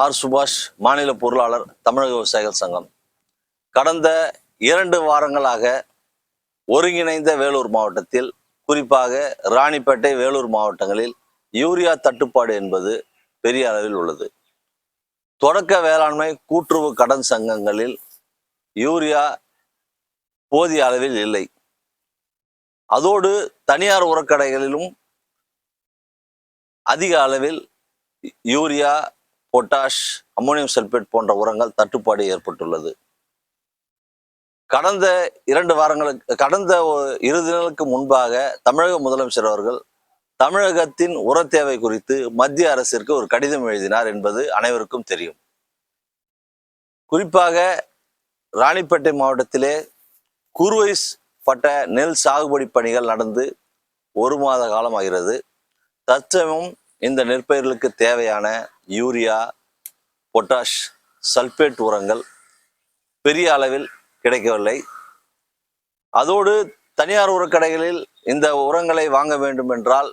R. சுபாஷ், மாநில பொருளாளர், தமிழக விவசாயிகள் சங்கம். கடந்த 2 வாரங்களாக ஒருங்கிணைந்த வேலூர் மாவட்டத்தில், குறிப்பாக ராணிப்பேட்டை, வேலூர் மாவட்டங்களில் யூரியா தட்டுப்பாடு என்பது பெரிய அளவில் உள்ளது. தொடக்க வேளாண்மை கூட்டுறவு கடன் சங்கங்களில் யூரியா போதிய அளவில் இல்லை. அதோடு தனியார் உரக்கடைகளிலும் அதிக அளவில் யூரியா, பொட்டாஷ், அம்மோனியம் சல்பேட் போன்ற உரங்கள் தட்டுப்பாடு ஏற்பட்டுள்ளது. கடந்த 2 தினங்களுக்கு முன்பாக தமிழக முதலமைச்சர் அவர்கள் தமிழகத்தின் உர தேவை குறித்து மத்திய அரசிற்கு ஒரு கடிதம் எழுதினார் என்பது அனைவருக்கும் தெரியும். குறிப்பாக ராணிப்பேட்டை மாவட்டத்திலே குறுவை பட்ட நெல் சாகுபடி பணிகள் நடந்து 1 மாத காலம் ஆகிறது. தற்சமயம் இந்த நெற்பயிர்களுக்கு தேவையான யூரியா, பொட்டாஷ், சல்பேட் உரங்கள் பெரிய அளவில் கிடைக்கவில்லை. அதோடு தனியார் உரக்கடைகளில் இந்த உரங்களை வாங்க வேண்டும் என்றால்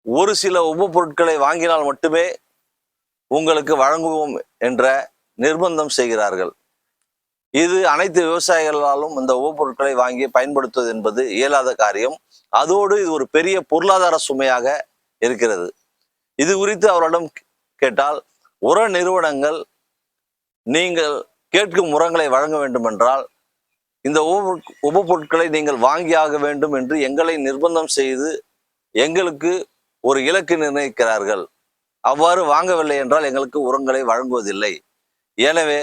ஒரு சில உபப்பொருட்களை வாங்கினால் மட்டுமே உங்களுக்கு வழங்குவோம் என்ற நிர்பந்தம் செய்கிறார்கள். இது அனைத்து விவசாயிகளாலும் இந்த உபப்பொருட்களை வாங்கி பயன்படுத்துவது என்பது இயலாத காரியம். அதோடு இது ஒரு பெரிய பொருளாதார சுமையாக இருக்கிறது. இது குறித்து அவரிடம் கேட்டால், உர நிறுவனங்கள் நீங்கள் கேட்கும் உரங்களை வழங்க வேண்டும் என்றால் இந்த உபப்பொருட்களை நீங்கள் வாங்கியாக வேண்டும் என்று எங்களை நிர்பந்தம் செய்து எங்களுக்கு ஒரு இலக்கு நிர்ணயிக்கிறார்கள். அவ்வாறு வாங்கவில்லை என்றால் எங்களுக்கு உரங்களை வழங்குவதில்லை. எனவே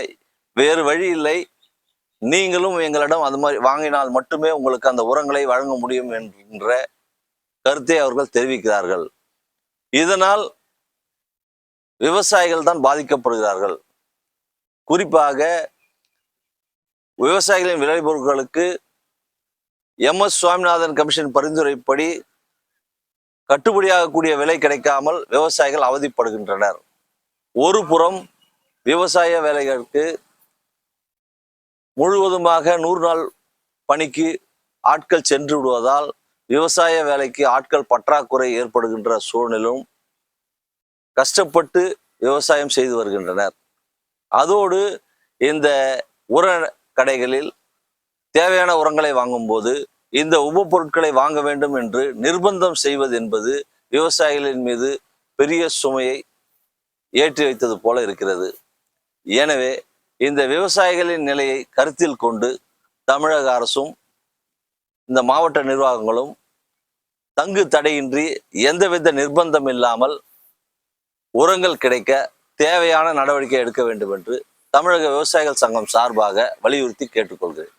வேறு வழி இல்லை, நீங்களும் எங்களிடம் அது மாதிரி வாங்கினால் மட்டுமே உங்களுக்கு அந்த உரங்களை வழங்க முடியும் என்ற கருத்தை அவர்கள் தெரிவிக்கிறார்கள். இதனால் விவசாயிகள் தான் பாதிக்கப்படுகிறார்கள். குறிப்பாக விவசாயிகளின் விளைபொருட்களுக்கு MS சுவாமிநாதன் கமிஷன் பரிந்துரைப்படி கட்டுப்படியாகக்கூடிய விலை கிடைக்காமல் விவசாயிகள் அவதிப்படுகின்றனர். ஒரு புறம் விவசாய வேலைகளுக்கு முழுவதுமாக 100 நாள் பணிக்கு ஆட்கள் சென்று விடுவதால் விவசாய வேலைக்கு ஆட்கள் பற்றாக்குறை ஏற்படுகின்ற சூழ்நிலும் கஷ்டப்பட்டு விவசாயம் செய்து வருகின்றனர். அதோடு இந்த உர கடைகளில் தேவையான உரங்களை வாங்கும்போது இந்த உபப்பொருட்களை வாங்க வேண்டும் என்று நிர்பந்தம் செய்வது என்பது விவசாயிகளின் மீது பெரிய சுமையை ஏற்றி வைத்தது போல இருக்கிறது. எனவே இந்த விவசாயிகளின் நிலையை கருத்தில் கொண்டு தமிழக அரசும் இந்த மாவட்ட நிர்வாகங்களும் தங்கு தடையின்றி எந்தவித நிர்பந்தம் இல்லாமல் உரங்கள் கிடைக்க தேவையான நடவடிக்கை எடுக்க வேண்டும் என்று தமிழக விவசாயிகள் சங்கம் சார்பாக வலியுறுத்தி கேட்டுக்கொள்கிறேன்.